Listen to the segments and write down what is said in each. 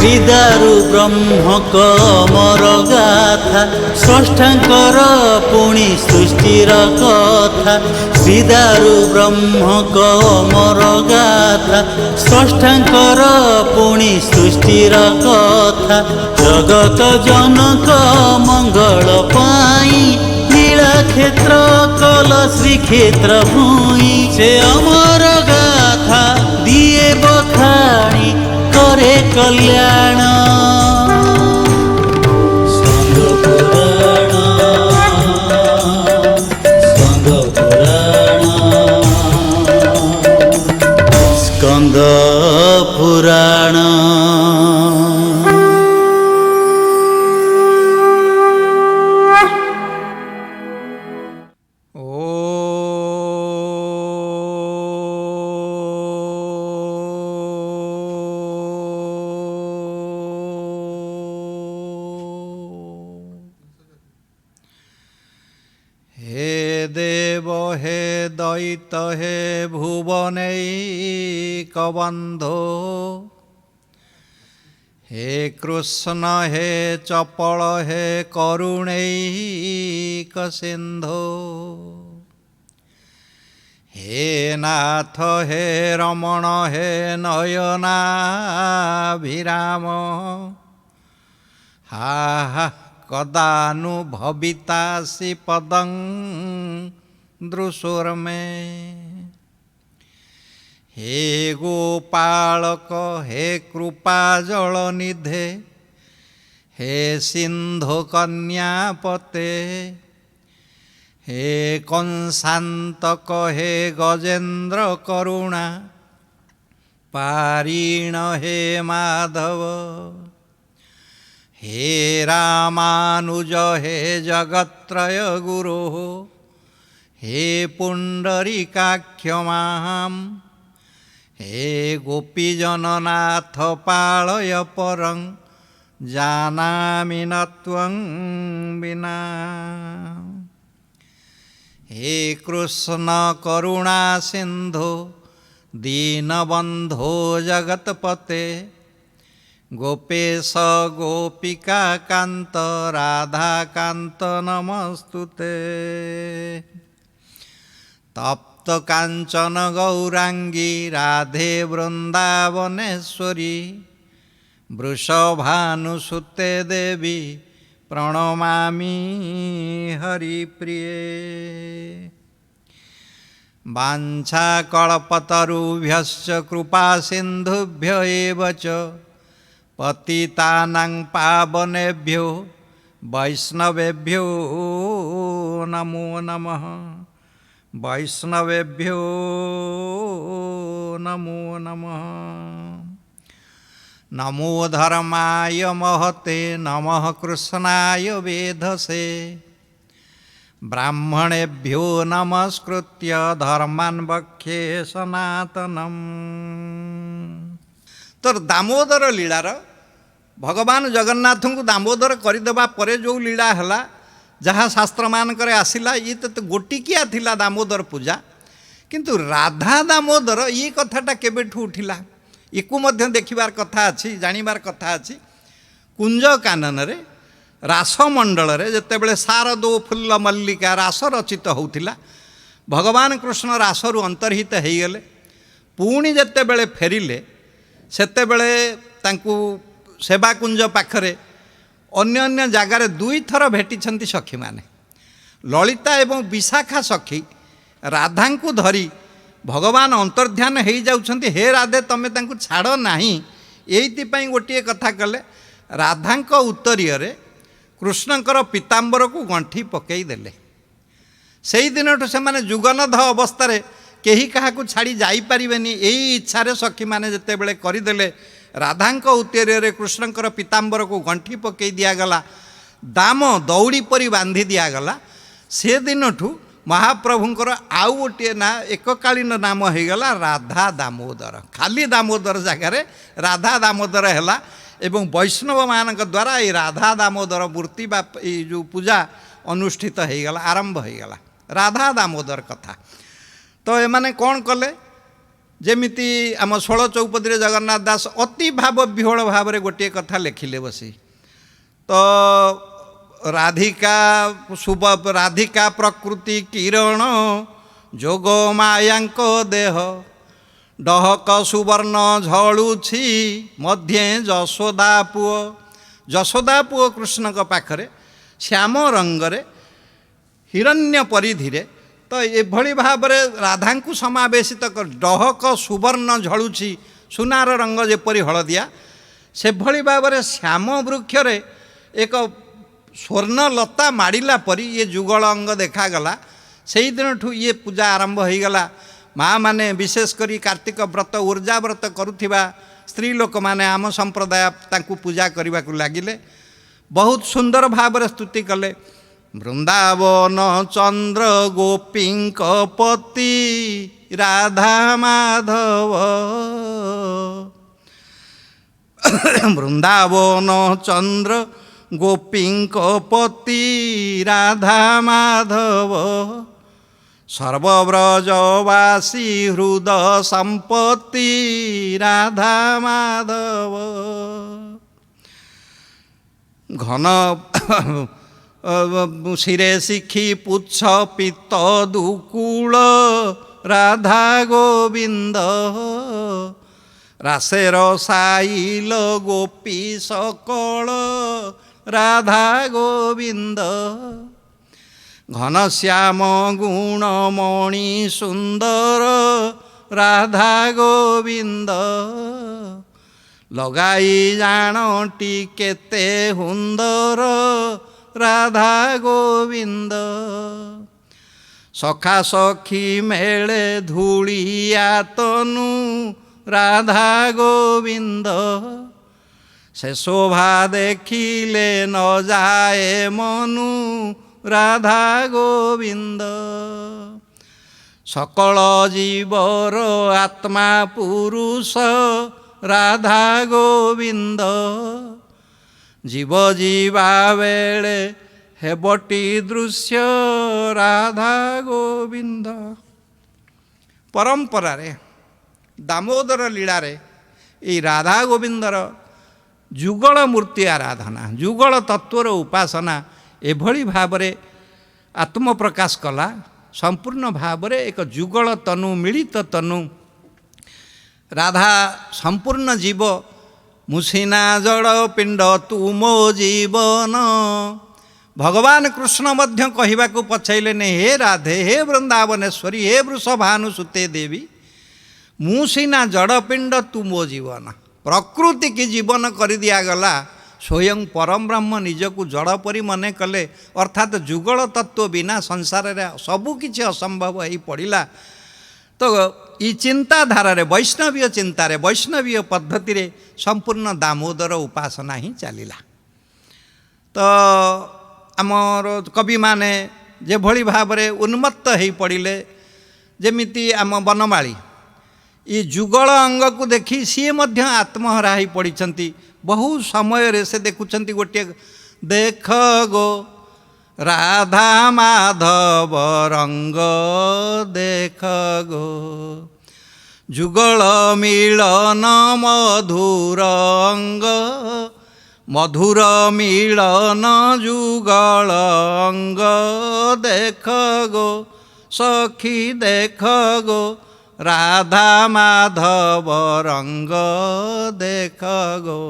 श्रीदारु ब्रह्मक अमर गाथा स्रष्टांकर पुणी सृष्टिर कथा श्रीदारु ब्रह्मक अमर गाथा स्रष्टांकर पुणी सृष्टिर कथा जगत जनक मंगल पाई लीला क्षेत्र कल श्रीक्षेत्र भूई से अमर गाथा दिए बखाणी करे कल्याण स्कंद पुराण स्कंद पुराण दैत हे भुवनैक बंधो हे कृष्ण हे चपल हे करुणैक सिंधो हे नाथ हे रमण हे नयनाभिराम हा हा कदानुभवितासि पदं दृशुर में हे गोपालक हे कृपा जल निधे हे सिंधु कन्यापते हे कंसान्तक हे गजेन्द्र करुणा पारीण हे माधव हे रामानुज हे जगत्त्रय गुरो हे पुंडरीकाख्यमां हे गोपीजननाथ पालय परं जानामि न त्वं विना हे कृष्ण करुणा सिंधु दीनबंधो जगतपते गोपेश गोपिका कांत राधा कांत नमस्तुते तप्त कांचन गौरांगी राधे वृंदावनेश्वरी वृषभानुसुते देवी प्रणमामि हरिप्रिये वाञ्छाकल्पतरुभ्यश्च कृपा सिन्धुभ्य एव च पतितानां पावनेभ्यो वैष्णवेभ्यो नमो नमः वैष्णवेभ्यो नमो नमः नमो धर्माय महते नमः कृष्णाय वेधसे ब्राह्मणेभ्यो नमस्कृत्य धर्मान् वक्ष्ये सनातनम्। तो दामोदर लीलार भगवान जगन्नाथ को दामोदर करदेवा परे जो लीला है जहाँ शास्त्र मानक आसला ये तो गोटिकिया थिला दामोदर पूजा किंतु राधा दामोदर ये कथाटा केबेठू उठिला इकु मध्य देखिबार कथा अच्छी जानिबार कथा अच्छी कुंज कानन रे रासमंडल रे जेतेबेले शारदो फुल्ल मल्लिका रास रचित होउथिला भगवान कृष्ण रासरु अंतर्हित होइगले पुणी जेतेबेले फेरिले सेतेबेले तांकु सेवाकुंज पाखरे अन्य अन्य जगार दुई थर भेटिछंती सखी माने ललिता एवं विशाखा सखी राधा को धरी भगवान अंतर्ध्यान हो जाउछंती हे राधे तमे तांकु छाड़ नाही एइतिपई गोटिए कथा कले राधांक उत्तरीय कृष्णकर पीताम्बर को गंठी पकई देले सेई दिनठु से माने जुगनध अवस्था केही काहाकु छाड़ी जाई परिबेनी एई इच्छा रे सखी माने जेतेबेले करिदेले राधांक उत्तरीय कृष्णकर पीताम्बर को गंठी पकई दियागला दाम दौड़ी परी बांधी दियागला से दिनठु महाप्रभुंकर आउ गोटे ना एककालीन नाम होगला राधा दामोदर खाली दामोदर जगार राधा दामोदर है एवं वैष्णव मान द्वारा ये राधा दामोदर मूर्ति बा जो पूजा अनुष्ठित होगला आरंभ होगला राधा दामोदर कथा। तो एमाने कौन कले ଯେମିତି ଆମ 16 ଚୌପଦୀରେ ଜଗନ୍ନାଥ ଦାସ ଅତି ଭାବ ବିହ୍ୱଳ ଭାବରେ ଗୋଟିଏ କଥା ଲେଖିଲେ ବସି। ତ ରାଧିକା ପ୍ରକୃତି କିରଣ ଯୋଗ ମାୟାଙ୍କ ଦେହ ଡହକ ସୁବର୍ଣ୍ଣ ଝଳୁଛି ମଧ୍ୟେ ଯଶୋଦା ପୁଅ କୃଷ୍ଣଙ୍କ ପାଖରେ ଶ୍ୟାମ ରଙ୍ଗରେ ହିରଣ୍ୟ ପରିଧିରେ ତ ଏଭଳି ଭାବରେ ରାଧାଙ୍କୁ ସମାବେଶିତ କରି ଡହକ ସୁବର୍ଣ୍ଣ ଝଳୁଛି ସୁନାର ରଙ୍ଗ ଯେପରି ହଳଦିଆ ସେଭଳି ଭାବରେ ଶ୍ୟାମ ବୃକ୍ଷରେ ଏକ ସ୍ୱର୍ଣ୍ଣଲତା ମାଡ଼ିଲା ପରି ଇଏ ଯୁଗଳ ଅଙ୍ଗ ଦେଖାଗଲା। ସେଇଦିନଠୁ ଇଏ ପୂଜା ଆରମ୍ଭ ହୋଇଗଲା। ମା' ମାନେ ବିଶେଷ କରି କାର୍ତ୍ତିକ ବ୍ରତ ଉର୍ଜା ବ୍ରତ କରୁଥିବା ସ୍ତ୍ରୀ ଲୋକମାନେ ଆମ ସମ୍ପ୍ରଦାୟ ତାଙ୍କୁ ପୂଜା କରିବାକୁ ଲାଗିଲେ। ବହୁତ ସୁନ୍ଦର ଭାବରେ ସ୍ତୁତି କଲେ। ବୃନ୍ଦାବନ ଚନ୍ଦ୍ର ଗୋପୀଙ୍କ ପତି ରାଧା ମାଧବ ବୃନ୍ଦାବନ ଚନ୍ଦ୍ର ଗୋପୀଙ୍କ ପତି ରାଧା ମାଧବ ସର୍ବବ୍ରଜବାସୀ ହୃଦ ସମ୍ପତ୍ତି ରାଧା ମାଧବ ଘନ ଶିରେ ଶିଖି ପୁଚ୍ଛ ପିତ ଦୁକୁଳ ରାଧା ଗୋବିନ୍ଦ ରାସେର ସାଇଲ ଗୋପୀ ସକଳ ରାଧା ଗୋବିନ୍ଦ ଘନଶ୍ୟାମ ଗୁଣମଣି ସୁନ୍ଦର ରାଧା ଗୋବିନ୍ଦ ଲଗାଇ ଜାଣଟି କେତେ ହୁନ୍ଦର ରାଧା ଗୋବିନ୍ଦ ସଖା ସଖୀ ମେଳେ ଧୂଳିଆ ତନୁ ରାଧା ଗୋବିନ୍ଦ ସେ ଶୋଭା ଦେଖିଲେ ନ ଯାଏ ମନୁ ରାଧା ଗୋବିନ୍ଦ ସକଳ ଜୀବର ଆତ୍ମା ପୁରୁଷ ରାଧା ଗୋବିନ୍ଦ ଜୀବ ଯିବା ବେଳେ ହେବଟି ଦୃଶ୍ୟ ରାଧା ଗୋବିନ୍ଦ। ପରମ୍ପରାରେ ଦାମୋଦର ଲୀଳାରେ ଏହି ରାଧା ଗୋବିନ୍ଦର ଯୁଗଳ ମୂର୍ତ୍ତି ଆରାଧନା ଯୁଗଳ ତତ୍ତ୍ୱର ଉପାସନା ଏଭଳି ଭାବରେ ଆତ୍ମପ୍ରକାଶ କଲା। ସମ୍ପୂର୍ଣ୍ଣ ଭାବରେ ଏକ ଯୁଗଳ ତନୁ ମିଳିତ ତନୁ ରାଧା ସମ୍ପୂର୍ଣ୍ଣ ଜୀବ ମୁସିନା ଜଳ ପିଣ୍ଡ ତୁ ମୋ ଜୀବନ ଭଗବାନ କୃଷ୍ଣ ମଧ୍ୟ କହିବାକୁ ପଛାଇଲେନି ହେ ରାଧେ ହେ ବୃନ୍ଦାବନେଶ୍ୱରୀ ହେ ବୃଷଭାନୁସୁତେ ଦେବୀ ମୁଁ ସିନା ଜଡ଼ପିଣ୍ଡ ତୁ ମୋ ଜୀବନ ପ୍ରକୃତି କି ଜୀବନ କରିଦିଆଗଲା। ସ୍ୱୟଂ ପରମ ବ୍ରହ୍ମ ନିଜକୁ ଜଡ଼ ପରି ମନେ କଲେ ଅର୍ଥାତ୍ ଯୁଗଳ ତତ୍ତ୍ୱ ବିନା ସଂସାରରେ ସବୁକିଛି ଅସମ୍ଭବ ହୋଇ ପଡ଼ିଲା। ତ ଏଇ ଚିନ୍ତାଧାରାରେ ବୈଷ୍ଣବୀୟ ଚିନ୍ତାରେ ବୈଷ୍ଣବୀୟ ପଦ୍ଧତିରେ ସମ୍ପୂର୍ଣ୍ଣ ଦାମୋଦର ଉପାସନା ହିଁ ଚାଲିଲା। ତ ଆମର କବିମାନେ ଯେଭଳି ଭାବରେ ଉନ୍ମତ୍ତ ହୋଇ ପଡ଼ିଲେ ଯେମିତି ଆମ ବନମାଳୀ ଏ ଯୁଗଳ ଅଙ୍ଗକୁ ଦେଖି ସିଏ ମଧ୍ୟ ଆତ୍ମହରା ହୋଇ ପଡ଼ିଛନ୍ତି। ବହୁ ସମୟରେ ସେ ଦେଖୁଛନ୍ତି ଗୋଟିଏ ଦେଖ ଗୋ ରାଧା ମାଧବ ରଙ୍ଗ ଦେଖ ଗୋ ଯୁଗଳ ମିଳନ ମଧୁର ଅଙ୍ଗ ମଧୁର ମିଳନ ଯୁଗଳ ଅଙ୍ଗ ଦେଖ ଗୋ ସଖୀ ଦେଖ ଗୋ ରାଧା ମାଧବ ରଙ୍ଗ ଦେଖ ଗୋ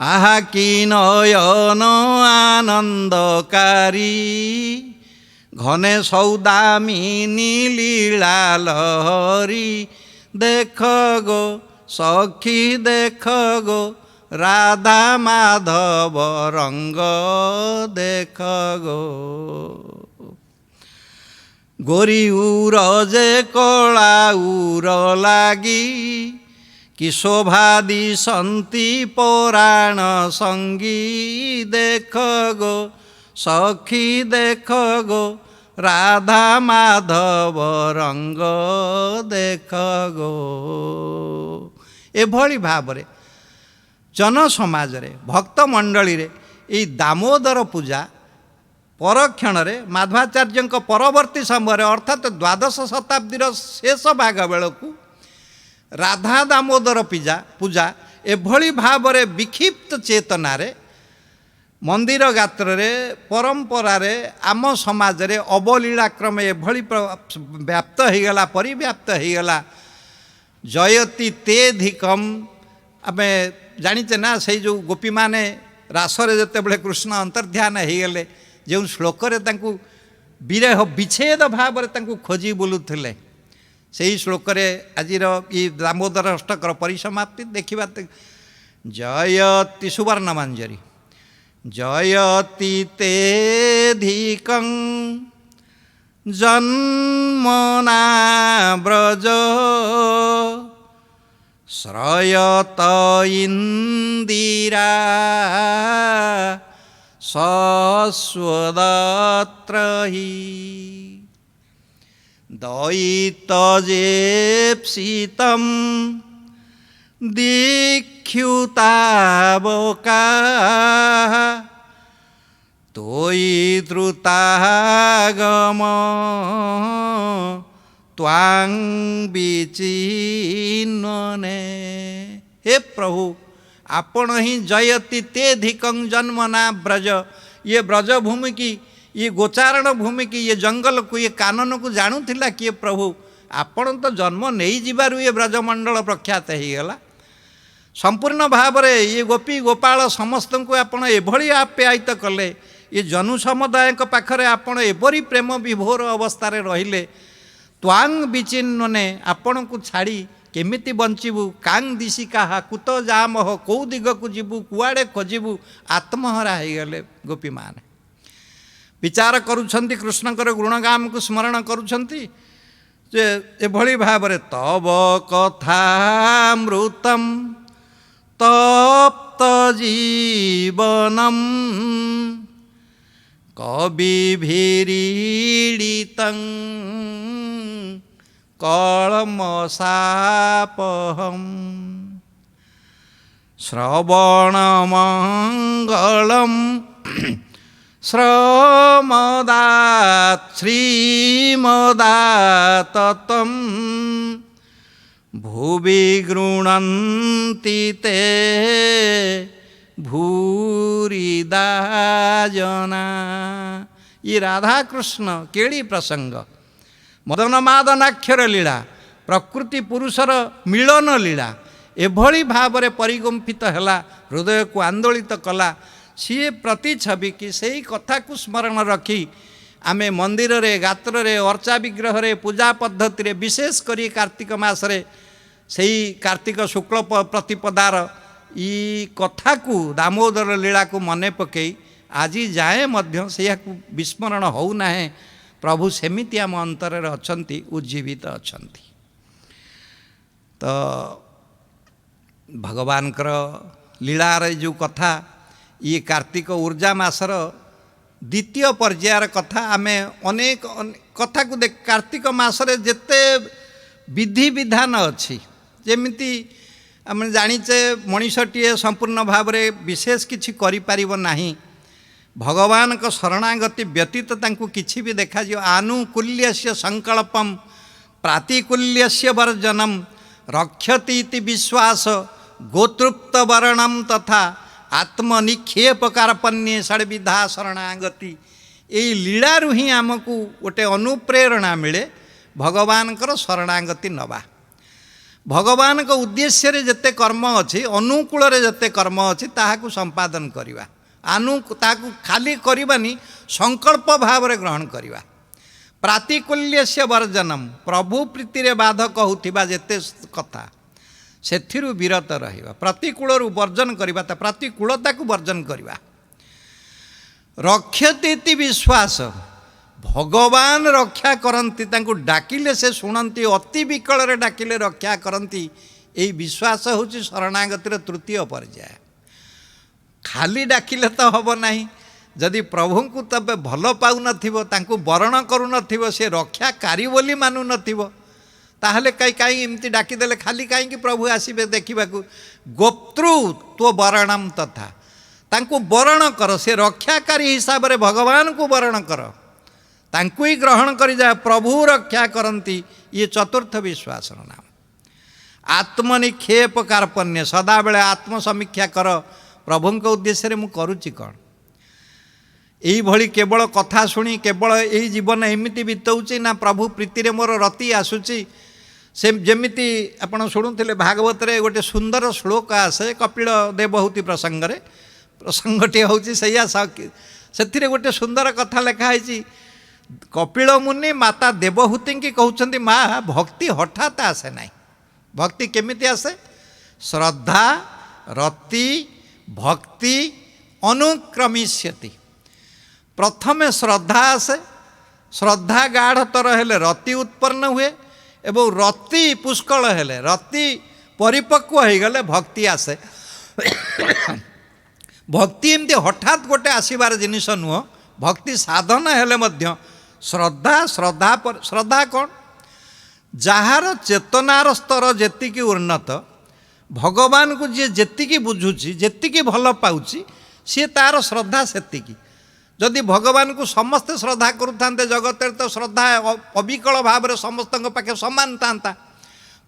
ଆହା କି ନୟନ ଆନନ୍ଦକାରୀ ଘନେ ସୌଦାମିନୀ ଲୀଳା ଲହରୀ ଦେଖ ଗୋ ସଖୀ ଦେଖ ଗୋ ରାଧା ମାଧବ ରଙ୍ଗ ଦେଖ ଗୋ ଗୋରି ଉର ଯେ କଳା ଉର ଲାଗି କି ଶୋଭା ଦିଶନ୍ତି ପରାଣ ସଙ୍ଗୀ ଦେଖ ଗୋ ସଖୀ ଦେଖ ଗୋ ରାଧା ମାଧବ ରଙ୍ଗ ଦେଖ ଗୋ ଏଭଳି ଭାବରେ ଜନସମାଜରେ ଭକ୍ତ ମଣ୍ଡଳୀରେ ଏହି ଦାମୋଦର ପୂଜା ପରକ୍ଷଣରେ ମାଧବାଚାର୍ଯ୍ୟଙ୍କ ପରବର୍ତ୍ତୀ ସମୟରେ ଅର୍ଥାତ୍ ଦ୍ୱାଦଶ ଶତାବ୍ଦୀର ଶେଷ ଭାଗ ବେଳକୁ ରାଧା ଦାମୋଦର ପୂଜା ଏଭଳି ଭାବରେ ବିକ୍ଷିପ୍ତ ଚେତନାରେ ମନ୍ଦିର ଗାତ୍ରରେ ପରମ୍ପରାରେ ଆମ ସମାଜରେ ଅବଲୀଳାକ୍ରମେ ଏଭଳି ବ୍ୟାପ୍ତ ହୋଇଗଲା, ପରିବ୍ୟାପ୍ତ ହୋଇଗଲା। ଜୟତି ତେ ଧିକମ୍, ଆମେ ଜାଣିଛେ ନା ସେଇ ଯେଉଁ ଗୋପୀମାନେ ରାସରେ ଯେତେବେଳେ କୃଷ୍ଣ ଅନ୍ତର୍ଧ୍ୟାନ ହୋଇଗଲେ, ଯେଉଁ ଶ୍ଳୋକରେ ତାଙ୍କୁ ବିରହ ବିଚ୍ଛେଦ ଭାବରେ ତାଙ୍କୁ ଖୋଜି ବୁଲୁଥିଲେ, ସେହି ଶ୍ଳୋକରେ ଆଜିର ଏଇ ଦାମୋଦର ଅଷ୍ଟକର ପରିସମାପ୍ତି ଦେଖିବା। ଜୟତି ସୁବର୍ଣ୍ଣ ମଞ୍ଜରୀ ଜୟତି ତେ ଧିକଂ ଜନ୍ମନା ବ୍ରଜ ଶ୍ରୟତ ଇନ୍ଦିରା ଶଶ୍ୱଦତ୍ରହି ଦୟିତଜେପ୍ସିତಂ ଦୀକ୍ଷୁତାବକା ତୋଇ ଦ୍ରୁତାଗମ ତ୍ୱାଂ ବିଚିନ୍ନନେ। हे प्रभु, ଆପଣ ହିଁ ଜୟତି ତେ ଧିକଂ ଜନ୍ମନା ବ୍ରଜ, ଇଏ ବ୍ରଜଭୂମି କି, ଇଏ ଗୋଚାରଣ ଭୂମି କି, ଇଏ ଜଙ୍ଗଲକୁ, ଇଏ କାନନକୁ ଜାଣୁଥିଲା କିଏ ପ୍ରଭୁ? ଆପଣ ତ ଜନ୍ମ ନେଇଯିବାରୁ ଏ ବ୍ରଜମଣ୍ଡଳ ପ୍ରଖ୍ୟାତ ହେଇଗଲା। ସମ୍ପୂର୍ଣ୍ଣ ଭାବରେ ଇଏ ଗୋପୀ ଗୋପାଳ ସମସ୍ତଙ୍କୁ ଆପଣ ଏଭଳି ଆପ୍ୟାୟିତ କଲେ। ଏ ଜନୁ ସମୁଦାୟଙ୍କ ପାଖରେ ଆପଣ ଏପରି ପ୍ରେମ ବିଭୋର ଅବସ୍ଥାରେ ରହିଲେ। ତ୍ୱାଂ ବିଚିନ୍ନନେ, ଆପଣଙ୍କୁ ଛାଡ଼ି କେମିତି ବଞ୍ଚିବୁ? କାଂ ଦିଶି କାହା କୁତ ଯାମହ, କେଉଁ ଦିଗକୁ ଯିବୁ, କୁଆଡ଼େ ଖୋଜିବୁ? ଆତ୍ମହରା ହେଇଗଲେ ଗୋପୀମାନେ। ବିଚାର କରୁଛନ୍ତି, କୃଷ୍ଣଙ୍କର ଗୁଣଗାମକୁ ସ୍ମରଣ କରୁଛନ୍ତି ଯେ ଏଭଳି ଭାବରେ ତବ କଥାମୃତମ୍ ତପ୍ତ ଜୀବନମ୍ କବିଭିରୀଡ଼ିତଂ କଳମଶାପହମ୍ ଶ୍ରବଣମଙ୍ଗଳମ୍ ଶ୍ରମଦାତ୍ ଶ୍ରୀମଦାତତମ୍ ଭୁବି ଗୃଣନ୍ତି ତେ ଭୂରିଦା ଜନା। ये राधाकृष्ण केड़ी प्रसंग, मदनमादनाक्षर लीला, प्रकृति पुरुषर मिलन लीला एभली भाव परिगंफित है, हृदय को आंदोलित कला। सी प्रतिछवि कि सही कथा को स्मरण रखी आमे मंदिर रे, गात्र रे, अर्चा विग्रह रे, पूजा पद्धति रे, विशेष करी कार्तिक मासरे सही कार्तिक शुक्ल प्रतिपदार ई कथा को दामोदर लीला को मने पकई आज जाए मध्य से विस्मरण होना है। प्रभु सेमिति आम अंतर अछंती, उज्जीवित अछंती। तो भगवान लीलार जो कथा ये कार्तिक ऊर्जा मासर द्वितीय पर्यायर कथा आमे अनेक कथा को देख। कार्तिक मासरे जेते विधि विधान अच्छी, जेमिति आम जानीचे मनीषटीए संपूर्ण भाव विशेष किछि करि पारिबो नाही। भगवान को शरणागति व्यतीत तांकु किछि भी देखा जो आनुकूल्यस्य संकल्पम प्रातिकूल्यस्य वर्जनम रक्षति इति विश्वास गोतृप्त वर्णम तथा आत्मनिक्षेप कार्पण्ये षड्विधा शरणागति। यही लीलारू ही आमको गोटे अनुप्रेरणा मिले भगवान शरणागति नवा। भगवान को उद्देश्य रे जते कर्म अच्छी, अनुकूल रे जते कर्म अच्छी ताहाकु संपादन करिवा, ताकू खाली करवानी संकल्प भाव ग्रहण करवा। प्रातिकूल्यस्य वर्जनम प्रभु प्रीति रे बाधक होथिबा जेते कथा सेथिरु विरत रहिबा, प्रतिकूल वर्जन करवा, प्रतिकूलता को वर्जन करवा। रक्षति विश्वास, भगवान रक्षा करती, डाकिले से शुणती, अति विकल रे डाकिले रक्षा करती। यही विश्वास होची शरणागतिर तृतीय पर्याय। खाली डाकिले तो हम ना, जदि प्रभु को तब भल पाऊ नथिबो, वर्ण करू नथिबो, से रक्षाकारी बोली मानु नथिबो, ताहले कहीं एमती डाकिदेले खाली कहीं प्रभु आसबे देखा। गोप्तृ तो वर्णम तथा तांकु वरण कर, से रक्षाकारी हिसाब से भगवान को वरण कर, तांकु ही ग्रहण करी जा, प्रभु रक्षा करती। ये चतुर्थ विश्वास नाम। आत्मनिक्षेप कार्पण्य, सदाबेले आत्मसमीक्षा कर, प्रभु उद्देश्य मु करुच्ची कौन। यही भली केवल कथा शुणी केवल यही जीवन एमती बीतौची ना प्रभु प्रीति रे मोर रति आसुची। से जेमिति आपण शुणुले भागवत रे गोटे सुंदर श्लोक आसे कपिल देवहूति प्रसंगटी हूँ से गोटे सुंदर कथा लिखाई। कपिल मुनि माता देवहूति की कहते माँ भक्ति हठात आसे ना। भक्ति केमिति आसे? श्रद्धा रति भक्ति अनुक्रमिष्यति। प्रथमे श्रद्धा आसे, श्रद्धा गाढ़तर हेले रति उत्पन्न हुए एवं रति पुष्कल हेले रति परिपक्व हो गले भक्ति आसे। भक्ति एमती हठात गोटे आसबार जिनिस नुह। भक्ति साधन हेले मध्य श्रद्धा श्रद्धा पर श्रद्धा कौन? जार चेतनार स्तर जेतिकी उन्नत, भगवान को जी जेतिकी बुझुची जेतिकी भल पाउची सी तार श्रद्धा सेतिकी। जदि भगवान को समस्ते श्रद्धा करुते जगत तो श्रद्धा अविकल भाव में समस्त पाखे सामान था।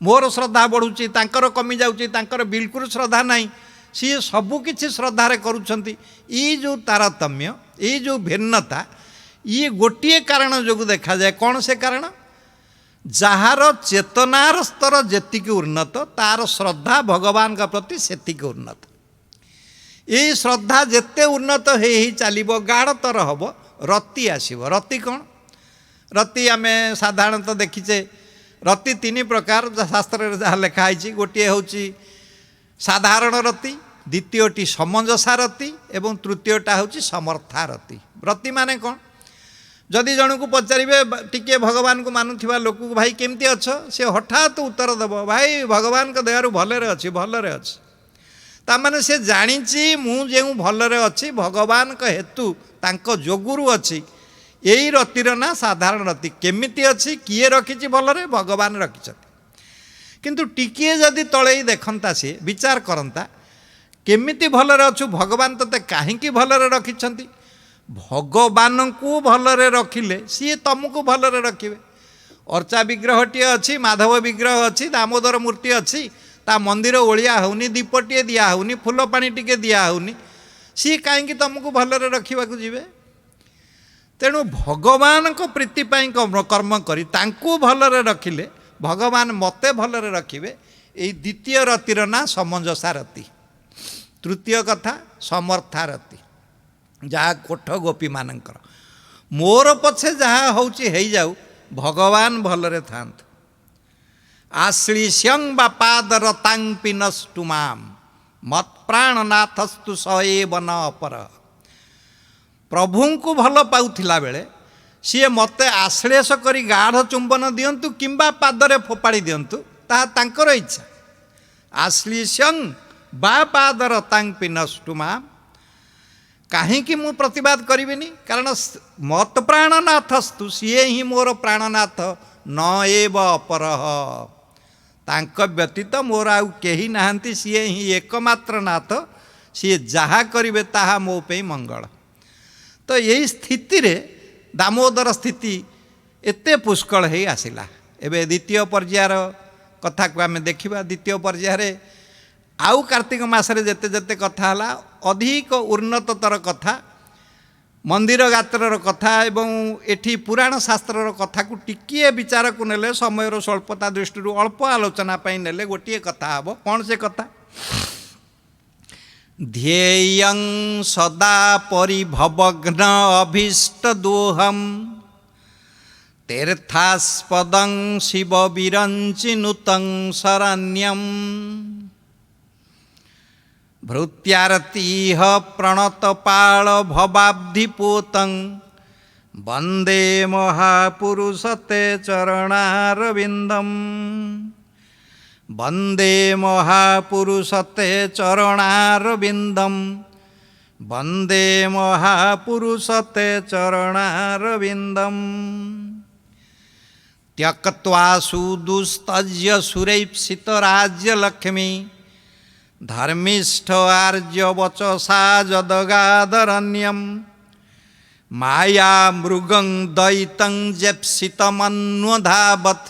मोर श्रद्धा बढ़ुची तांकर कमी जाउची, तांकर बिल्कुल श्रद्धा नहीं, सी सबू किछि श्रद्धारे करुछंती। ये जो तारतम्य ये जो भिन्नता ये गोटे कारण जो देखा जाए। कौन से कारण? जार चेतनार स्तर जेतिकी उन्नत तार श्रद्धा भगवान का प्रति सेतिकी उन्नत। ये श्रद्धा जेते उन्नत ही चलो गाढ़तर हम रति आसब। रति कौन? रति आम साधारणतः देखीचे रति तीन प्रकार शास्त्र जहाँ लिखाई। गोटे हूँ साधारण रति, द्वितीयटी समंजसा रति एवं तृतीयटा हूँ समर्था रति। रति माने कौन? जदि जन को पचारे टिके भगवान को मानुवा लोक को भाई केमती अच्छ, सी हठात उत्तर देव भाई भगवान के दयारु भलरे अच्छी भलरे अच्छी। तामाने से जानी मु जो भलरे अच्छी भगवान का हेतु तांको जोगुरु अच्छी। यही रतिर ना साधारण रति। केमिति अच्छी किए रखी भलरे? भगवान रखी। किंतु टिके जदि तले देखता सी विचार करता केमिति भलरे अच्छु, भगवान तते काहींकी भलरे रखिछंती। भगवान को भलरे रखिले सी तुमको भलरे रखिबे। अर्चा विग्रहटी अच्छी, माधव विग्रह अच्छी, दामोदर मूर्ति अच्छी, ता मंदिर ओलिया होनी, दीपटे दिया होनी, फूल पानी टिके दिया होनी, सी कहीं तुमको भलरे रखा जीवे। तेणु भगवान को प्रीति कर्म करी तांको भलरे रखिले भगवान मते भलरे रखिबे। यही द्वितीय रतिर ना समंजसा रति। तृतीय कथा समर्था रति, जहाँ कोठ गोपी मानकर मोर पछे जहाँ होची हेई जाऊ भगवान भलरे थांतु। आश्लिष्यं बापादरतां पिनस्तु माम मत प्राणनाथस्तु सएव न अपर। प्रभु को भल पाउथिला बेले सी मते आश्लेष करी गाढ़ चुंबन दियंतु किंबा पादरे फोपाड़ी दियंतु ताहा तांकर इच्छा। आश्लिष्यं बापादरतां पिनस्तु माम। काहींकि मु प्रतिवाद करिबिनी? कारण मत प्राणनाथस्तु, सीए ही मोर प्राणनाथ, न एव अपरः। तांक व्यतीत मोर आउ केही नाहंती, सीए ही एकमात्र नाथ, सीए जहाँ करिवे ताहा मो पे मंगल। तो यही स्थिति रे दामोदर स्थिति एते पुष्कल है आसिला। एबे द्वितीय पर्यायर कथा को आम देखा। द्वितीय पर्यायर आउ कार्तिक मासरे जेते जेते कथा हला अधिक उन्नततर कथा, मंदिर गात्रर कथा एवं एठी पुराण शास्त्रर कथा को टिकिए विचार को नेले समयर स्वल्पता दृष्टि अल्प आलोचना पाई नेले गोटे कथा हबो। कौन से कथा? ध्येयं सदा परिभवग्न अभीष्ट दोहम तीर्थास्पदं शिव विरंचिनुतं शरण्यम भृत्यारतीह प्रणतपाल भवाब्धिपोतं वंदे महापुरुषते चरणारविंदम। वंदे महापुरुषते चरणारविंदम। वंदे महापुरुषते चरणारविंदम। त्यक्त्वा सुदुस्तज्य सुरैप्सित राज्य लक्ष्मी ଧର୍ମିଷ୍ଠ ଆର୍ଯ୍ୟ ବଚସା ଯଦଗାଦରଣ୍ୟମ୍ ମାୟା ମୃଗଂ ଦୈତଂ ଜେପ୍ସିତମନ୍ୱଧାବତ୍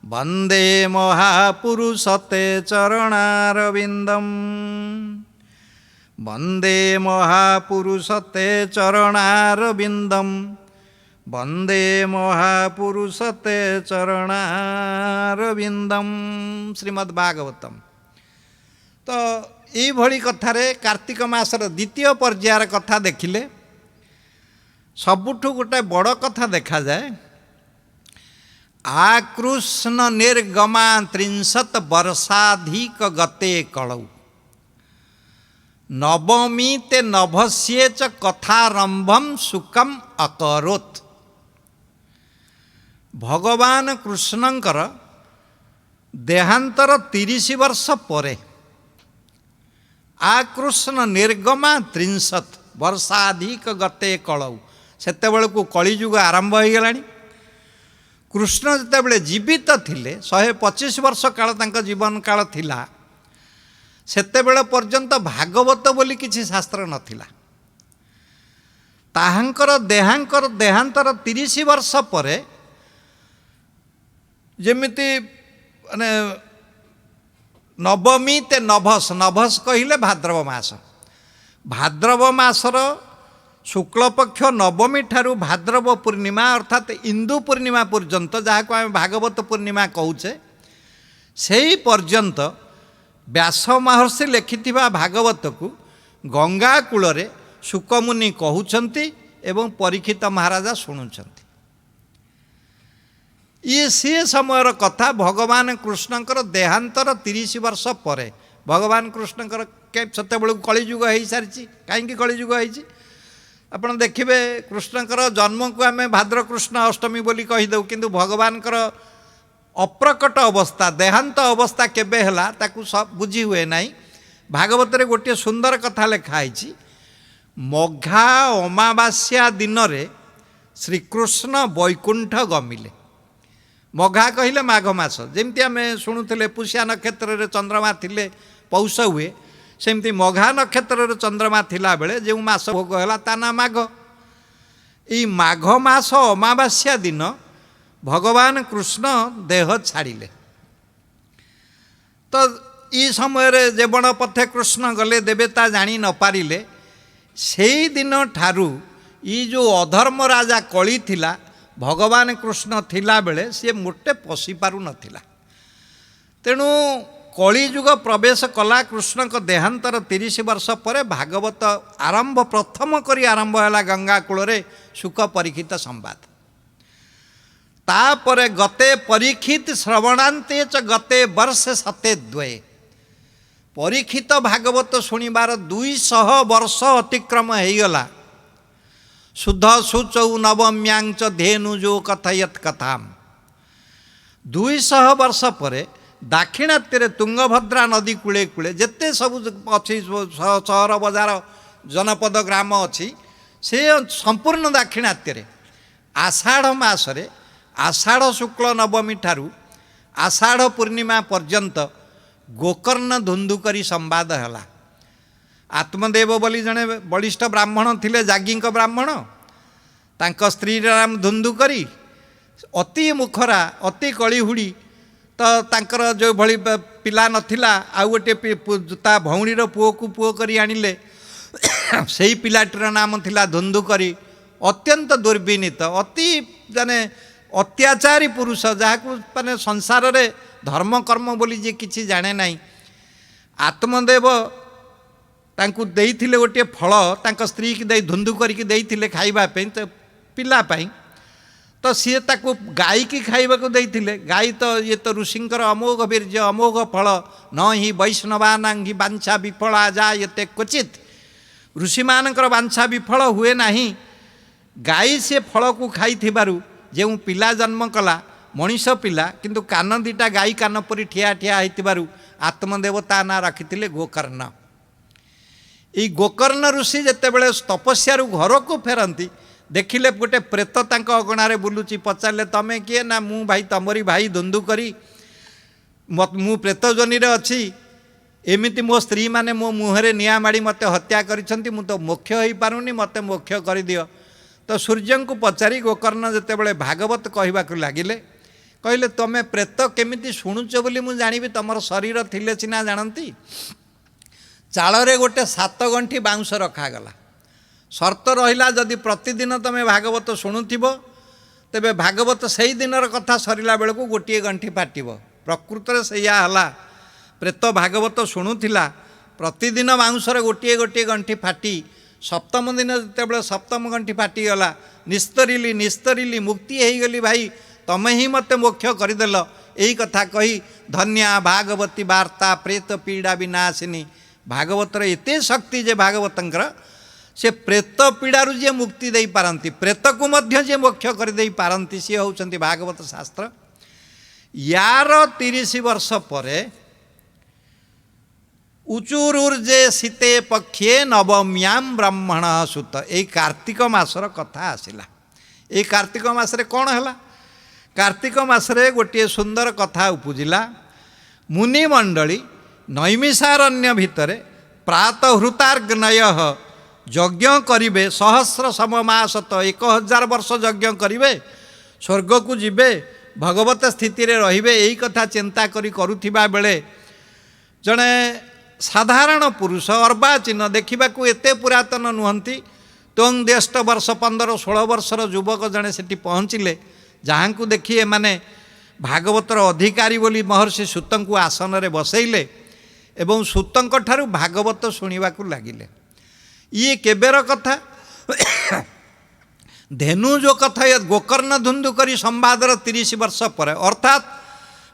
ବନ୍ଦେ ମହାପୁରୁଷତେ ଚରଣାରବିନ୍ଦମ୍ ବନ୍ଦେ ମହାପୁରୁଷତେ ଚରଣାରବିନ୍ଦମ୍ ବନ୍ଦେ ମହାପୁରୁଷତେ ଚରଣାରବିନ୍ଦମ୍ ଶ୍ରୀମଦ୍ ଭାଗବତମ୍। ତ ଏଇଭଳି କଥାରେ କାର୍ତ୍ତିକ ମାସର ଦ୍ୱିତୀୟ ପର୍ଯ୍ୟାୟର କଥା ଦେଖିଲେ ସବୁଠୁ ଗୋଟେ ବଡ଼ କଥା ଦେଖାଯାଏ। ଆକୃଷ୍ଣ ନିର୍ଗମା 30 ବର୍ଷାଧିକ ଗତେ କଳଉ ନବମୀ ତେ ନଭସ୍ୟେ ଚ କଥାରମ୍ଭମ୍ ସୁକମ୍ ଅକରୋତ୍। ଭଗବାନ କୃଷ୍ଣଙ୍କର ଦେହାନ୍ତର 30 ବର୍ଷ ପରେ ଆକୃଷ୍ଣ ନିର୍ଗମା 30 ବର୍ଷାଧିକ ଗତେ କଳଉ, ସେତେବେଳକୁ କଳିଯୁଗ ଆରମ୍ଭ ହୋଇଗଲାଣି। କୃଷ୍ଣ ଯେତେବେଳେ ଜୀବିତ ଥିଲେ 125 ବର୍ଷ କାଳ ତାଙ୍କ ଜୀବନ କାଳ ଥିଲା, ସେତେବେଳେ ପର୍ଯ୍ୟନ୍ତ ଭାଗବତ ବୋଲି କିଛି ଶାସ୍ତ୍ର ନଥିଲା। ତାହାଙ୍କର ଦେହାନ୍ତର 30 ବର୍ଷ ପରେ ଯେମିତି ମାନେ ନବମୀ ତେ ନଭସ୍ କହିଲେ ଭାଦ୍ରବ ମାସ, ଭାଦ୍ରବ ମାସର ଶୁକ୍ଳପକ୍ଷ ନବମୀ ଠାରୁ ଭାଦ୍ରବ ପୂର୍ଣ୍ଣିମା ଅର୍ଥାତ୍ ଇନ୍ଦୁ ପୂର୍ଣ୍ଣିମା ପର୍ଯ୍ୟନ୍ତ, ଯାହାକୁ ଆମେ ଭାଗବତ ପୂର୍ଣ୍ଣିମା କହୁଛେ, ସେହି ପର୍ଯ୍ୟନ୍ତ ବ୍ୟାସ ମହର୍ଷି ଲେଖିଥିବା ଭାଗବତକୁ ଗଙ୍ଗା କୂଳରେ ଶୁକମୁନି କହୁଛନ୍ତି ଏବଂ ପରୀକ୍ଷିତ ମହାରାଜା ଶୁଣୁଛନ୍ତି। ସିଏ ସମୟର କଥା। ଭଗବାନ କୃଷ୍ଣଙ୍କର ଦେହାନ୍ତର 30 ବର୍ଷ ପରେ ଭଗବାନ କୃଷ୍ଣଙ୍କର ସେତେବେଳକୁ କଳିଯୁଗ ହୋଇସାରିଛି। କାହିଁକି କଳିଯୁଗ ହେଇଛି ଆପଣ ଦେଖିବେ, କୃଷ୍ଣଙ୍କର ଜନ୍ମକୁ ଆମେ ଭାଦ୍ରକୃଷ୍ଣ ଅଷ୍ଟମୀ ବୋଲି କହିଦେଉ, କିନ୍ତୁ ଭଗବାନଙ୍କର ଅପ୍ରକଟ ଅବସ୍ଥା, ଦେହାନ୍ତ ଅବସ୍ଥା କେବେ ହେଲା ତାକୁ ବୁଝି ହୁଏ ନାହିଁ। ଭାଗବତରେ ଗୋଟିଏ ସୁନ୍ଦର କଥା ଲେଖା ହେଇଛି, ମଘା ଅମାବାସ୍ୟା ଦିନରେ ଶ୍ରୀକୃଷ୍ଣ ବୈକୁଣ୍ଠ ଗମିଲେ। ମଘା କହିଲେ ମାଘ ମାସ, ଯେମିତି ଆମେ ଶୁଣୁଥିଲେ ପୁଷ୍ୟା ନକ୍ଷତ୍ରରେ ଚନ୍ଦ୍ରମା ଥିଲେ ପୌଷ ହୁଏ, ସେମିତି ମଘା ନକ୍ଷତ୍ରରେ ଚନ୍ଦ୍ରମା ଥିଲାବେଳେ ଯେଉଁ ମାସ ଭୋଗ ହେଲା ତା ନାଁ ମାଘ। ଏଇ ମାଘ ମାସ ଅମାବାସ୍ୟା ଦିନ ଭଗବାନ କୃଷ୍ଣ ଦେହ ଛାଡ଼ିଲେ। ତ ଏଇ ସମୟରେ ଜୀବନ ପଥେ କୃଷ୍ଣ ଗଲେ, ଦେବତା ଜାଣି ନ ପାରିଲେ। ସେଇଦିନ ଠାରୁ ଏଇ ଯେଉଁ ଅଧର୍ମ ରାଜା କଳି ଥିଲା, ଭଗବାନ କୃଷ୍ଣ ଥିଲାବେଳେ ସିଏ ମୋଟେ ପଶି ପାରୁନଥିଲା। ତେଣୁ କଳିଯୁଗ ପ୍ରବେଶ କଲା। କୃଷ୍ଣଙ୍କ ଦେହାନ୍ତର 30 ବର୍ଷ ପରେ ଭାଗବତ ପ୍ରଥମ କରି ଆରମ୍ଭ ହେଲା ଗଙ୍ଗା କୂଳରେ ଶୁକ ପରୀକ୍ଷିତ ସମ୍ବାଦ। ତାପରେ ଗତେ ପରୀକ୍ଷିତ ଶ୍ରବଣାନ୍ତେ ଚ ଗତେ ବର୍ଷେ ସତେ ଦ୍ୱେ, ପରୀକ୍ଷିତ ଭାଗବତ ଶୁଣିବାର 200 ବର୍ଷ ଅତିକ୍ରମ ହେଇଗଲା। ଶୁଦ୍ଧ ସୁଚౌ ନବମ୍ୟାଞ୍ଚ ଧେନୁ ଯୋ କଥୟତ୍ କଥାମ୍। 200 ବର୍ଷ ପରେ ଦାକ୍ଷିଣାତ୍ୟରେ ତୁଙ୍ଗଭଦ୍ରା ନଦୀ କୂଳେ କୂଳେ ଯେତେ ସବୁ ଅଛି ସହର ବଜାର ଜନପଦ ଗ୍ରାମ ଅଛି, ସେ ସମ୍ପୂର୍ଣ୍ଣ ଦାକ୍ଷିଣାତ୍ୟରେ ଆଷାଢ଼ ମାସରେ ଆଷାଢ଼ ଶୁକ୍ଳ ନବମୀ ଠାରୁ ଆଷାଢ଼ ପୂର୍ଣ୍ଣିମା ପର୍ଯ୍ୟନ୍ତ ଗୋକର୍ଣ୍ଣ ଧୁନ୍ଧୁକରି ସମ୍ବାଦ ହେଲା। ଆତ୍ମଦେବ ବୋଲି ଜଣେ ବଳିଷ୍ଠ ବ୍ରାହ୍ମଣ ଥିଲେ, ଯାଜ୍ଞିକ ବ୍ରାହ୍ମଣ। ତାଙ୍କ ସ୍ତ୍ରୀ ନାମ ଧୁନ୍ଧୁକରି, ଅତି ମୁଖରା, ଅତି କଳିହୁଡ଼ି। ତ ତାଙ୍କର ଯେଉଁଭଳି ପିଲା ନଥିଲା, ଆଉ ଗୋଟିଏ ତା ଭଉଣୀର ପୁଅକୁ ପୁଅ କରି ଆଣିଲେ। ସେଇ ପିଲାଟିର ନାମ ଥିଲା ଧୁନ୍ଧୁକରି। ଅତ୍ୟନ୍ତ ଦୁର୍ବିନୀତ, ଅତି ମାନେ ଅତ୍ୟାଚାରୀ ପୁରୁଷ, ଯାହାକୁ ମାନେ ସଂସାରରେ ଧର୍ମକର୍ମ ବୋଲି ଯିଏ କିଛି ଜାଣେ ନାହିଁ। ଆତ୍ମଦେବ ତାଙ୍କୁ ଦେଇଥିଲେ ଗୋଟିଏ ଫଳ, ତାଙ୍କ ସ୍ତ୍ରୀକି ଧୁନ୍ଧୁକରିକି ଦେଇଥିଲେ ଖାଇବା ପାଇଁ, ପିଲା ପାଇଁ। ତ ସିଏ ତାକୁ ଗାଈକି ଖାଇବାକୁ ଦେଇଥିଲେ। ଗାଈ ତ ଇଏ ତ ଋଷିଙ୍କର ଅମୋଘ ବୀର୍ଯ୍ୟ, ଅମୋଘ ଫଳ। ନ ହିଁ ବୈଷ୍ଣବାନାଙ୍ଗି ବାଞ୍ଛା ବିଫଳା ଯାୟତେ କ୍ୱଚିତ୍, ଋଷିମାନଙ୍କର ବାଞ୍ଛା ବିଫଳ ହୁଏ ନାହିଁ। ଗାଈ ସେ ଫଳକୁ ଖାଇଥିବାରୁ ଯେଉଁ ପିଲା ଜନ୍ମ କଲା, ମଣିଷ ପିଲା, କିନ୍ତୁ କାନ ଦୁଇଟା ଗାଈ କାନ ପରି ଠିଆ ଠିଆ ହେଇଥିବାରୁ ଆତ୍ମଦେବ ତା ନାଁ ରଖିଥିଲେ ଗୋକର୍ଣ୍ଣ। ଏଇ ଗୋକର୍ଣ୍ଣ ଋଷି ଯେତେବେଳେ ତପସ୍ୟାରୁ ଘରକୁ ଫେରନ୍ତି, ଦେଖିଲେ ଗୋଟେ ପ୍ରେତ ତାଙ୍କ ଅଗଣାରେ ବୁଲୁଛି। ପଚାରିଲେ, ତମେ କିଏ? ନା ମୁଁ ଭାଇ ତମରି ଭାଇ ଧୁନ୍ଧୁକରି, ମୁଁ ପ୍ରେତ ଯୋନିରେ ଅଛି। एमिति मो स्त्री माने मो मुहरे निआ माड़ी मते हत्या करिसंती मु तो मोक्ष होई पारुनी मते मोक्ष करि दियो। तो सूर्य को पचारि गोकर्ण जेतेबेले भागवत कहवाक लगिले कहले तमे प्रेत केमिति शुणुच बोली मु जानिबि तमर शरीर थिले सिना जानती। चाଳରେ गोटे 7 गंठी बाउंस रखागला शर्त रहिला जदि प्रतिदिन तमे भागवत शुणुथिबो तेबे भागवत सही दिनर कथा सरिला बेलକୁ गोटे गंठी फाटिबो। प्रकृत रे सैया हला प्रेत भागवत शुणुथिला प्रतिदिन बाउंसर गोटे गोटे गंठी फाटी सप्तम दिन जेतेबेले सप्तम गंठी फाटी गला निस्तरिली निस्तरिली मुक्ति हेई गली भाई तमे ही मते मोक्ष करदेल यही कथा कही धन्या भागवती वार्ता प्रेत पीड़ा विनाशिनी। भागवतर एते शक्ति जे भागवतंकर से प्रेत पीड़ारू जे मुक्ति दे पारंती प्रेत को मध्य जे मोक्ष कर दे पारंती सी होउछंती भागवत शास्त्र। यार 30 वर्ष परे उचुरुर्जे सीते पक्षे नवम्याम ब्राह्मण सुत यही कार्तिक मासर कथा आसिला। यही कार्तिक मासरे कौन है कार्तिक मासरे गोटे सुंदर कथा उपजिला। मुनि मंडली नैमिषारण्य भितरे प्रातहृतार्ग्नय यज्ञ करिवे सहस्र सममासत 1000 वर्ष यज्ञ करिवे स्वर्ग को जिबे भगवत स्थिति रे रहिबे यही कथा चिंता करुथिबा बेले जणे साधारण पुरुष अर्वाचीन देखा एते पुरातन नुहंती तंग देष्ट वर्ष 15-16 वर्षर युवक जड़े से पहुँचले जहाँ को देखी एमाने भागवतर अधिकारी बोली महर्षि सूत को आसन रे बसैले एवं सूतंक ठारू भागवत शुणा लगिले। ये केबेर कथा धेनु जो कथा ये गोकर्ण धुंधु करी संवादर 30 वर्ष पर अर्थात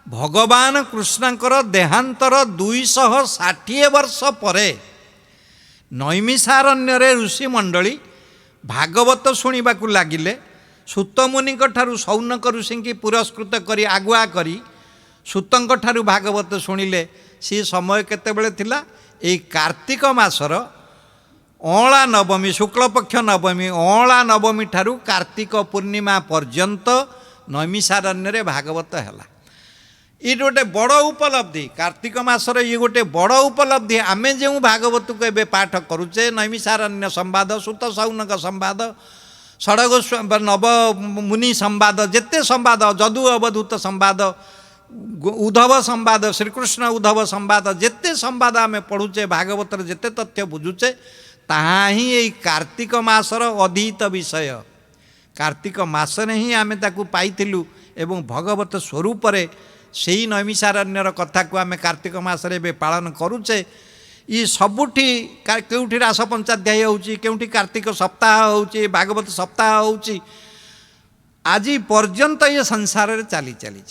भगवान कृष्णकर देहांतर 260 वर्ष परे नैमिषारण्य रे ऋषि मंडली भागवत शुणा लगिले। सूतमुनि ठारू सौनक ऋषि की पुरस्कृत करी आगुआ करी सूतंक ठारू भागवत शुणिले। सी समय केतेबेले थिला एई कार्तिक मासर अँला नवमी शुक्लपक्ष नवमी अँला नवमी ठारू कार्तिक पूर्णिमा पर्यंत नैमिषारण्य रे भागवत हैला। ये गोटे बड़ उपलब्धि कार्तिक मासर ये गोटे बड़ उपलब्धि। आमे जो भागवत को एबे पाठ करुचे नैमिषारण्य संवाद सुत सौनक संवाद षडगोस्व नव मुनि संवाद जेते संवाद जदु अवधूत संवाद उद्धव संवाद श्रीकृष्ण उद्धव संवाद जेते संवाद आमे पढ़ुचे भागवतर जेते तथ्य बुझुचे ताहा ही यही कार्तिक मासर अधीत विषय। कार्तिक मासरे ही आमे ताकू पाइथिलु एवं भगवत स्वरूप रे सेही नैमिषारण्यर कथा को आमे कार्तिक मासरे बे पालन करुचे। ये सबुठी केउठी रास पंचाध्याय होउची केउठी कार्तिक सप्ताह होउची भागवत सप्ताह होउची आज पर्यंत ये संसार रे चली चली।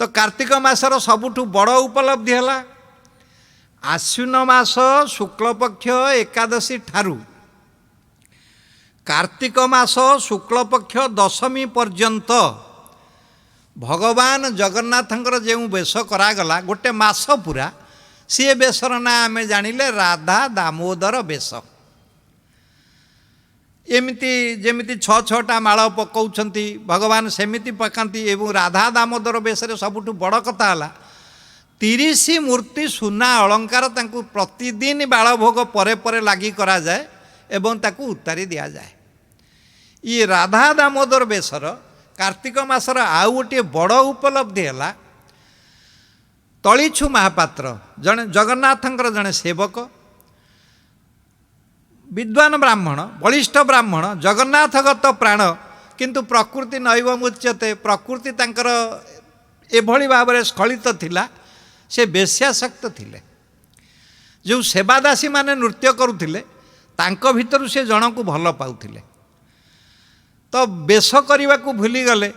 तो कार्तिक मासर सबुठु बड़ उपलब्धि है आश्विन मास शुक्लपक्ष एकादशी ठारू कार्तिक मास शुक्लपक्ष दशमी पर्यंत भगवान जगन्नाथंकर जो बेश करागला गोटे मास पूरा सी बेशर ना आमे जानिले राधा दामोदर बेश। एमिति जेमिति 6-6टा माଳ पकाउछंती भगवान सेमिति पकांती एवं राधा दामोदर बेशरे सबुठु बड़ कथा हला 30 मूर्ति सुना अलंकार तांकु प्रतिदिन बाल भोग परे परे लागी करा जाए एवं ताकु उतारी दिया जाए। ये राधा दामोदर बेशर कार्तिक मासर आउ गोटे बड़ उपलब्धि है तलीछु महापात्र जने जगन्नाथंकर जने सेवक विद्वान ब्राह्मण बलिष्ठ ब्राह्मण जगन्नाथगत प्राण किंतु प्रकृति नैव मुच्यते प्रकृति तांकर एभली भाव में स्खलित थिला से बेश्यासक्त थिले। जो सेवादासी माने नृत्य करुथिले तांको भितरु से जन को भल पाउथिले तो बेश करने को भूली गले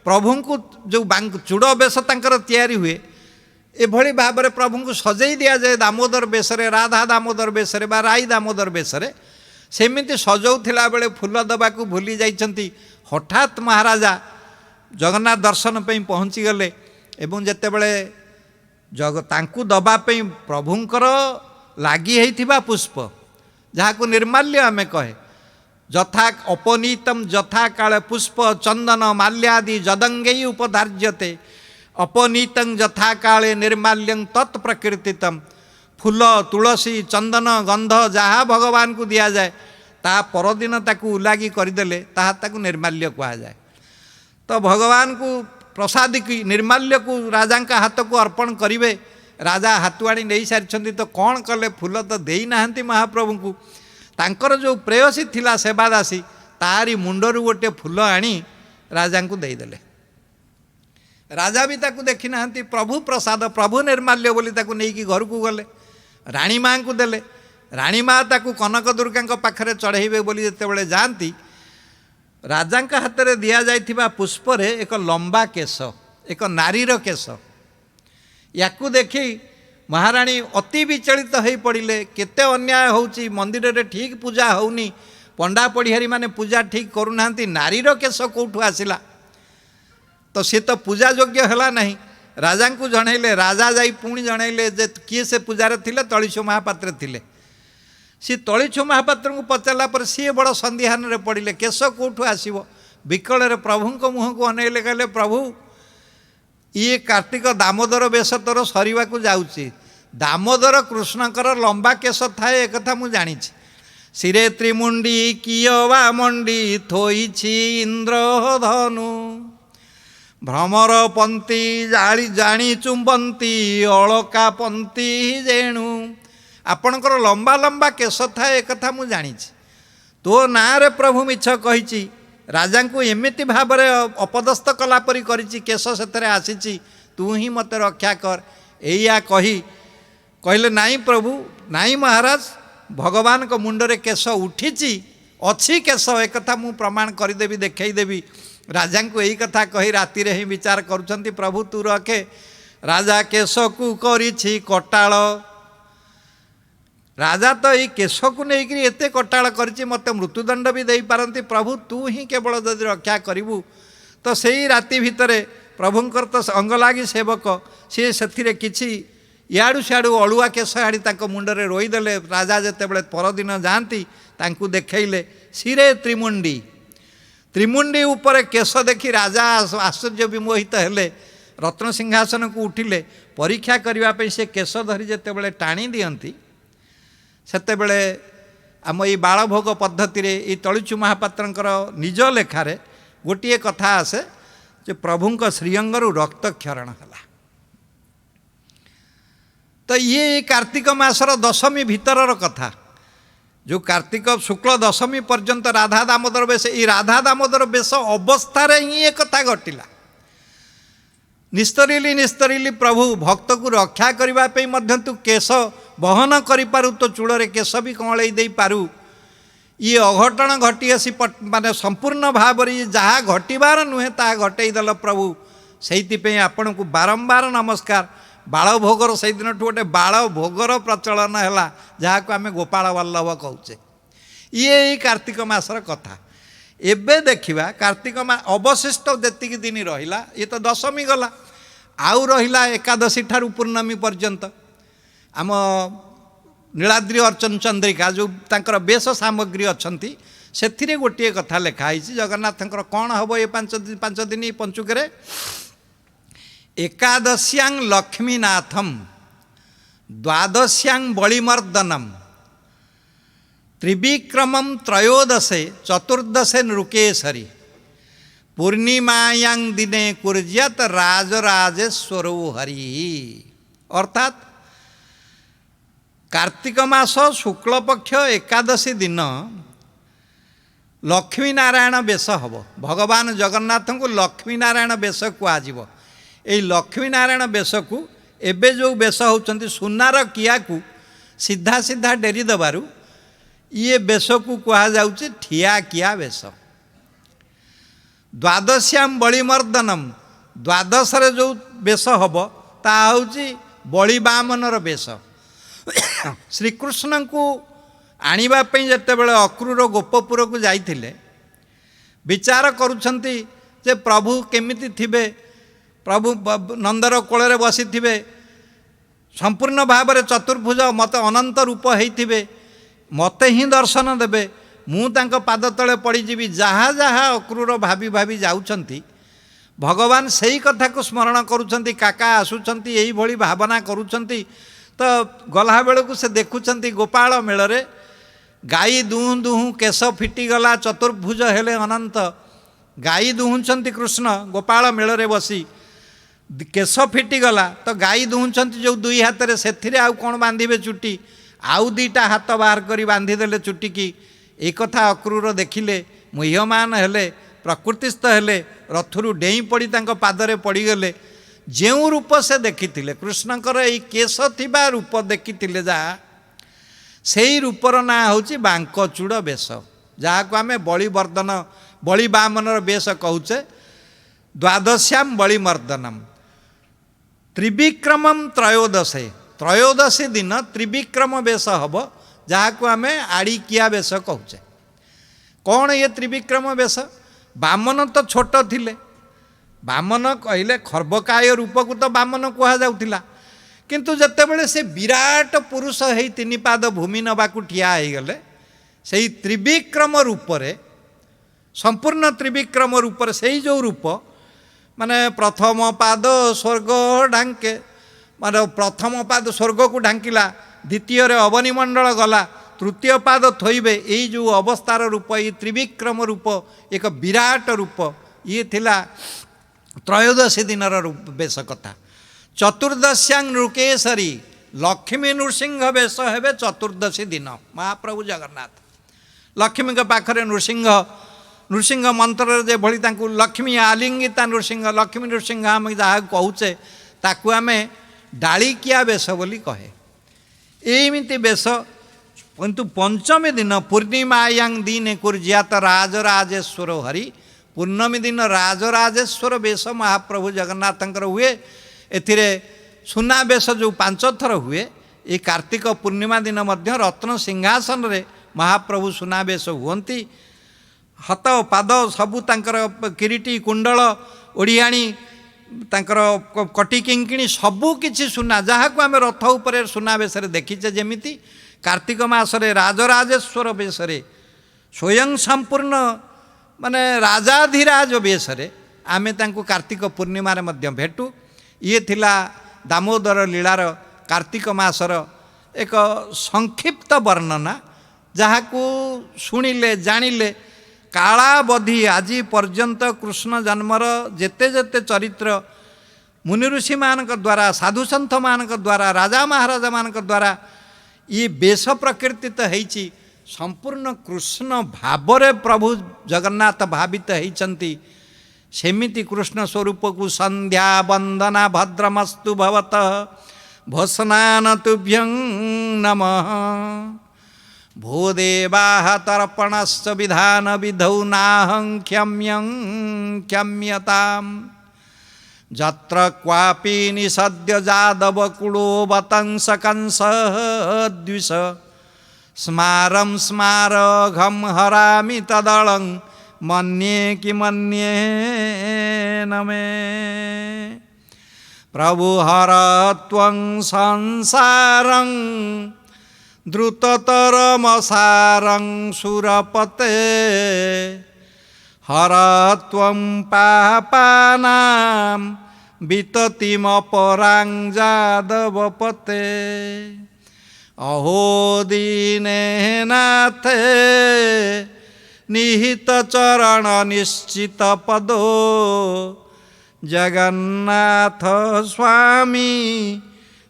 प्रभु को जो चूड़ बेश तांकर तैयारी हुए एभली भाव में प्रभु को सजई दिया जाए दामोदर बेशरे राधा दामोदर बेशरे बा राई दामोदर बेशरे सेमिति सजाउथिला बेले फूल दबा को भूली जाइछंती। हठात महाराजा जगन्नाथ दर्शन पे पहुँची गले एवं जेतेबेले तांकु दबा पे प्रभुंकर लागी हेइथिबा पुष्प जहाँ निर्माल्य आमे कहे यथा अपनीतम यथा काले पुष्प चंदन माल्यादि जदंगे उपधार्यते अपनीतं यथा काले निर्माल्यं तत्प्रकीर्तितम फूल तुलसी चंदन गंध जहाँ भगवान को दि जाए ता परदिन ताकू उलागी करदेले ताकू निर्माल्य कहुए। तो भगवान को प्रसाद की निर्माल्य को राजा का हाथ को अर्पण करेंगे। राजा हाथुआणी नहीं सारी तो कौन कले फूल तो देना महाप्रभु को तांकर जो प्रेयसी थिला सेवादासी तारी मुंडरू गोटे फूल आनी राजा को देदेले। राजा भी ताकू देखी ना प्रभु प्रसाद प्रभु निर्माल्य बोली ताकू नहीं कि घर को गले राणी माँ को देले। राणी माँ ताकू कनक दुर्गा पाखरे चढ़ेबे बोली जितेबाला जाती राजा हाथ में दि जाइथिबा पुष्परे एक लंबा केश एक नारीर केश याकू देखी महाराणी अति विचलित हो पड़े केते अन्याय होउची मंदिर रे ठीक पूजा होउनी पंडा पढ़िहारी माने पूजा ठीक करूना नारीर केश कौठू आसिला तो सी तो पूजा योग्य है नहीं। राजा को जनइले राजा जाई पुणी जनइले जे किए से पूजार थिले तलीछो महापात्र थिले। सी तलीछो महापात्र को पचारा पर सी बड़ संदिहान रे पड़े केश कौठू आसब विकल प्रभु मुह को अनइले कहले प्रभु ये कार्तिक दामोदर बेश तोर सरिवा को जाउची दामोदर कृष्णकर लंबा केश थाए एक कथा मु जानी सिरे त्रिमुंडी कियवा मंडी थोइछि इंद्र धनु भ्रमर पंती जाली जाणी चुंबंती अलका पंती जेणु आपणकर लंबा लंबा केश थाए एक कथा मु जानी तो ना रे प्रभु मिछ कहिछि राजा को एमिति भाव अपदस्थ कलापरी करिछि केश सेतरे आसीछि तू ही मते रक्षा कर एया कही कहले नाई प्रभु नाई महाराज भगवान को मुंडरे केश उठिछि अच्छी केश एक कथा मु प्रमाण करदेवी देखईदेवी। राजा को यही कथा कही राति रे ही विचार करुछंती प्रभु तू रखे राजा केश को करिछि कटाळ राजा तो ये केश को लेकर एत कटाड़ कर मत मृत्युदंड भी दे पारती प्रभु तू ही केवल जदि रक्षा करू तो सही राति भितर प्रभुंकर तो अंग लगी सेवक सी से किसी इयाड़ू सियाड़ू अड़ुआ केश आड़ी मुंडरे रोईदे राजा जितेबाला परदिन जाती देखले सिरे त्रिमुंडी त्रिमुंडी उपर केश देखी राजा आश्चर्य विमोहित हेले रत्न सिंहासन को उठिले परीक्षा करने से केश धरी जितेबाला टाणी दियंती सेतेबेले आम ये बालभोग पद्धति ये तलीचु महापात्रंकर निज लेखारे गोटे कथा आसे जो प्रभुंक श्रीअंगरु रक्तक्षरण है। तो ये कार्तिक मासर दशमी भितरर कथा जो कार्तिक शुक्ल दशमी पर्यंत राधा दामोदर बेश ये राधा दामोदर बेश अवस्था ही ये कथा घटिला। निस्तरिली प्रभु भक्त को रक्षा करने तू केश बहन करू तो चूड़े केश भी कौड़े दे पारू ये अघटन घटी आसी माने संपूर्ण भाव जहाँ घटबार नुहे ता घटेदेल प्रभु से आपण को बारंबार नमस्कार। बाल भोगर से दिन गोटे बाल भोगर प्रचलन है जहाँ को आम गोपाल वल्लभ कहचे ये कार्तिक मासर कथा। एबे देखिबा कार्तिक अवशिष्ट जेतिक दिन रहिला ये तो दशमी गला आउ रहिला एकादशी ठारू पूर्णमी पर्यंत आम नीलाद्रि अर्चन चंद्रिका जो तांकर बेश सामग्री अच्छी से गोटे कथा लिखाई जगन्नाथंकर कौन हम ये पांच दिन पंचुकरे एकादश्यां लक्ष्मीनाथम द्वादश्यां बलिमर्दनम त्रिविक्रमम त्रयोदशे चतुर्दशे नृकेशरी पूर्णिमायां दिने कुर्यात राजराजेश्वर हरि। अर्थात कार्तिक मास शुक्ल पक्ष एकादशी दिन लक्ष्मी नारायण बेश हम भगवान जगन्नाथ को लक्ष्मी नारायण बेश कहुव। ये लक्ष्मी नारायण बेश को एबे जो बेश होउछंती सुनार किया को सीधा सीधा डेरी दबारु ये बेश को कहा जाउछि ठिया किया बेश। द्वादश्याम बलिमर्दनम द्वादश जो बेश हम ता होउछि बलि बामनर बेश। श्रीकृष्ण को आनिबापई जेतेबेले अक्रूर गोपपुर को जाइथिले विचार करुछंती जे प्रभु केमिति थिबे प्रभु नंदर कोଳରେ बसी थिबे संपूर्ण भाव में चतुर्भुज मत अनंत रूप होइथिबे मते ही दर्शन देबे मु तांको पाद तले पड़ीजी जहाँ जहाँ अक्रूर भाभी भाभी जाउछंती भगवान सही कथा को स्मरण करुछंती काका आसुछंती यही भली भावना करुछंती तो गला बेलू से देखुंट गोपाल मेल गाई दुहु दुहु केश फिटिगला चतुर्भुज हेले अनंत गाई दुहुंचंती कृष्ण गोपाल मेल रे बसी केश फिटिगला तो गाई दुहुंचंती जो दुई हाथ रे सेथिरे आउ कोन बांधिबे चुटी आउ दीटा हाथ बाहर करी बांधिदेले चुटी की एक कथा अक्रूर देखिले मुह्यमान हेले प्रकृतिस्थ हेले रथुरु डेई पड़ी तांको पादरे पड़ीगले जेउ रूप से देखिथिले कृष्णकर एई केश थिबा रूप देखिथिले जा सेई रूपर ना होची बांकचूड़ बेश जहाँ आमे बलिवर्धन बलि बामनर बेश कहूचे द्वादश्याम बलिमर्दनम त्रिविक्रमम त्रयोदशी दिन त्रिविक्रम बेश हम जहाँ आमे आड़िकिया बेश कहूचे कौन ये त्रिविक्रम बेश बामन तो छोट थिले बामन कहले खर्बकाय रूप को तो बामन कह जाउथिला किंतु जतेबेले से विराट पुरुष है तीन पाद भूमि नबाकू ठिया हो गले से त्रिविक्रम रूपरे संपूर्ण त्रिविक्रम रूपरे से जो रूप माने प्रथम पाद स्वर्ग ढांके माने प्रथम पाद स्वर्ग को ढांकिला द्वितीय रे अवनिमंडल गला तृतीय पाद थोइबे यही जो अवस्थार रूप ये त्रिविक्रम रूप एक विराट रूप ये थिला त्रयोदशी दिन बेश कथा चतुर्दश्यांग नृकेशरी लक्ष्मी नृसिंह बेश हे चतुर्दशी दिन महाप्रभु जगन्नाथ लक्ष्मी के पाखरे नृसिंह मंत्र जे भली तांकु लक्ष्मी आलिंगिता नृसिंह लक्ष्मी नृसिंह आम जहाँ कहूचे ताकू आमे डालिकिया बेश बोली कहे एमिति बेश किंतु पंचमी दिन पूर्णिमायांग दिन कुर्जियात राजराजेश्वर हरि पूर्णमी दिन राजराजेश्वर बेश महाप्रभु जगन्नाथंकर हुए एथिरे सुना बेश जो 5 थर हुए ये कार्तिक पूर्णिमा दिन मध्य रत्न सिंहासन रे महाप्रभु सुना बेश हुंती हाथ पाद सबू तांकर किरीटी कुंडल ओढ़ियाणी तांकर कटी किंकिणी सबू किछि सुना जहाँ को आम रथ उपरे सुना बेश देखीचे जेमिति कार्तिक मासरे राजराजेश्वर बेश स्वयं संपूर्ण माने राजाधिराज बेश आमे तांकु कार्तिक पूर्णिमा रे मध्य भेटू ये थिला दामोदर लीलार कार्तिक मासर एक संक्षिप्त वर्णना जहाँ को शुणिले जानिले कालावधि आज पर्यंत कृष्ण जन्मर जेते जेते चरित्र मुनि ऋषि मान द्वारा साधुसंथ मान द्वारा राजा महाराजा मान द्वारा ये बेश प्रकृतित होइछि संपूर्ण कृष्ण भावरे प्रभु जगन्नाथ भावित होइछन्ति सेमिति कृष्ण स्वरूप को संध्या वंदना भद्रमस्तु भवत भस्नान तुभ्यं नमः भूदेवाः तर्पणश्च विधान विधौ नाहं क्षम्यं क्षम्यताम् जत्र क्वापि निषद्य जादव कुलो वतंस कंसः द्विष स्मारं स्मारघं हरामि तदलं मन्ये कि मन्ये न मे प्रभु हर त्वं संसारं द्रुततरमसारं सुरपते हर त्वं पापानां विततिमपरां जादवपते अहो दीनेनाथे निहित चरण निश्चित पदो जगन्नाथ स्वामी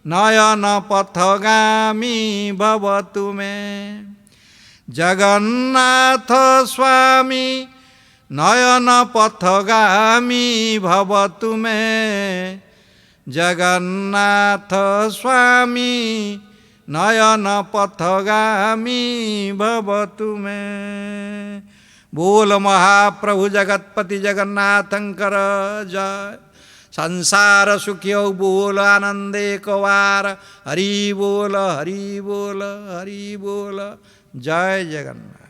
नयन पथगामी भवतु मे जगन्नाथ स्वामी नयन पथगामी भवतु मे जगन्नाथ स्वामी नयन पथगामी भवतु मे बोल महाप्रभु जगतपति जगन्नाथंकर जय संसार सुखियो बोल आनंदे कवार हरि बोल हरि बोल हरि बोल जय जगन्नाथ।